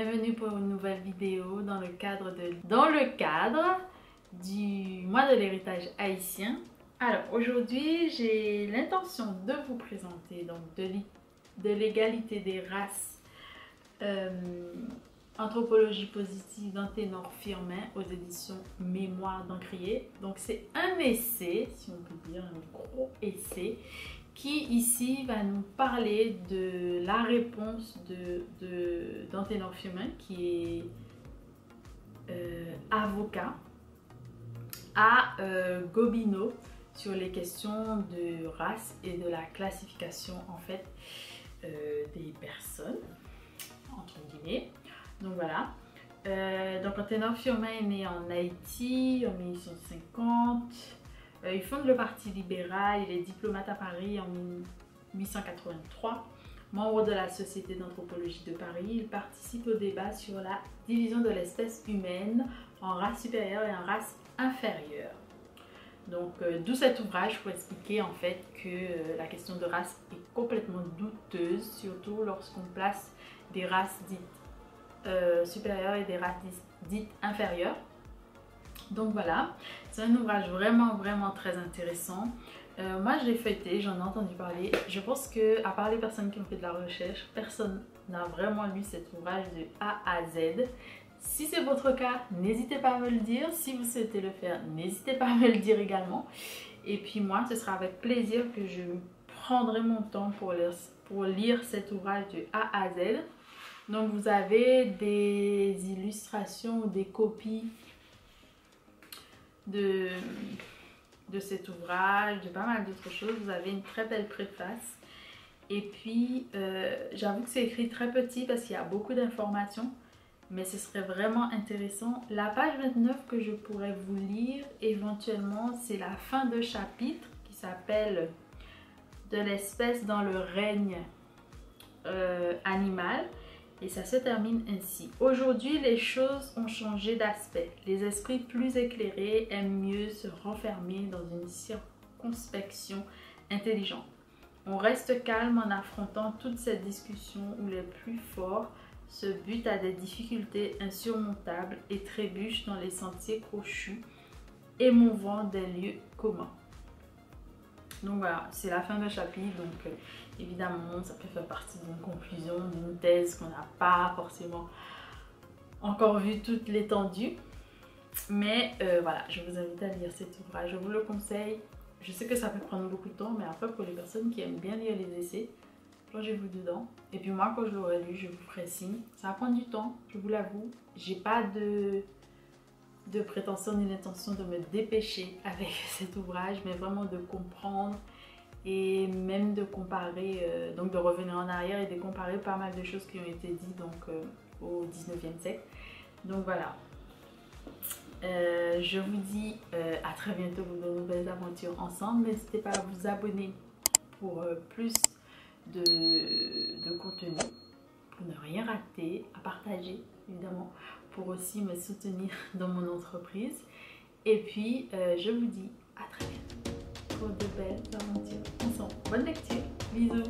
bienvenue pour une nouvelle vidéo dans le cadre du mois de l'héritage haïtien. Alors aujourd'hui j'ai l'intention de vous présenter donc de l'égalité des races, anthropologie positive d'Anténor Firmin aux éditions Mémoire d'Encrier. Donc c'est un essai, si on peut dire un gros essai, qui ici va nous parler de la réponse d'Anténor Firmin, qui est avocat, à Gobineau sur les questions de race et de la classification en fait des personnes, entre guillemets. Donc voilà. Donc Anténor Firmin est né en Haïti en 1850. Il fonde le Parti libéral, il est diplomate à Paris en 1883. Membre de la Société d'anthropologie de Paris, il participe au débat sur la division de l'espèce humaine en race supérieure et en race inférieure. Donc d'où cet ouvrage pour expliquer en fait que la question de race est complètement douteuse, surtout lorsqu'on place des races dites supérieures et des races dites inférieures. Donc voilà, c'est un ouvrage vraiment très intéressant. Moi je l'ai feuilleté, j'en ai entendu parler. Je pense que à part les personnes qui ont fait de la recherche, personne n'a vraiment lu cet ouvrage de A à Z. Si c'est votre cas, n'hésitez pas à me le dire. Si vous souhaitez le faire, n'hésitez pas à me le dire également. Et puis moi, ce sera avec plaisir que je prendrai mon temps pour lire cet ouvrage de A à Z. Donc vous avez des illustrations, des copies de cet ouvrage, de pas mal d'autres choses. Vous avez une très belle préface. Et puis, j'avoue que c'est écrit très petit parce qu'il y a beaucoup d'informations. Mais ce serait vraiment intéressant. La page 29 que je pourrais vous lire éventuellement, c'est la fin de chapitre qui s'appelle « De l'espèce dans le règne animal ». Et ça se termine ainsi. Aujourd'hui, les choses ont changé d'aspect. Les esprits plus éclairés aiment mieux se renfermer dans une circonspection intelligente. On reste calme en affrontant toute cette discussion où les plus forts se butent à des difficultés insurmontables et trébuchent dans les sentiers crochus, émouvant des lieux communs. Donc voilà, c'est la fin de chapitre, donc évidemment ça peut faire partie d'une conclusion, d'une thèse qu'on n'a pas forcément encore vu toute l'étendue. Mais voilà, je vous invite à lire cet ouvrage, je vous le conseille. Je sais que ça peut prendre beaucoup de temps, mais après pour les personnes qui aiment bien lire les essais, plongez-vous dedans. Et puis moi quand je l'aurai lu, je vous ferai signe. Ça va prendre du temps, je vous l'avoue. J'ai pas de prétention ni l'intention de me dépêcher avec cet ouvrage, mais vraiment de comprendre et même de comparer, donc de revenir en arrière et de comparer pas mal de choses qui ont été dites donc, au 19e siècle. Donc voilà, je vous dis à très bientôt pour de nouvelles aventures ensemble. N'hésitez pas à vous abonner pour plus de contenu, pour ne rien rater, à partager évidemment, pour aussi me soutenir dans mon entreprise. Et puis, je vous dis à très bientôt pour de belles aventures ensemble. Bonne lecture, bisous!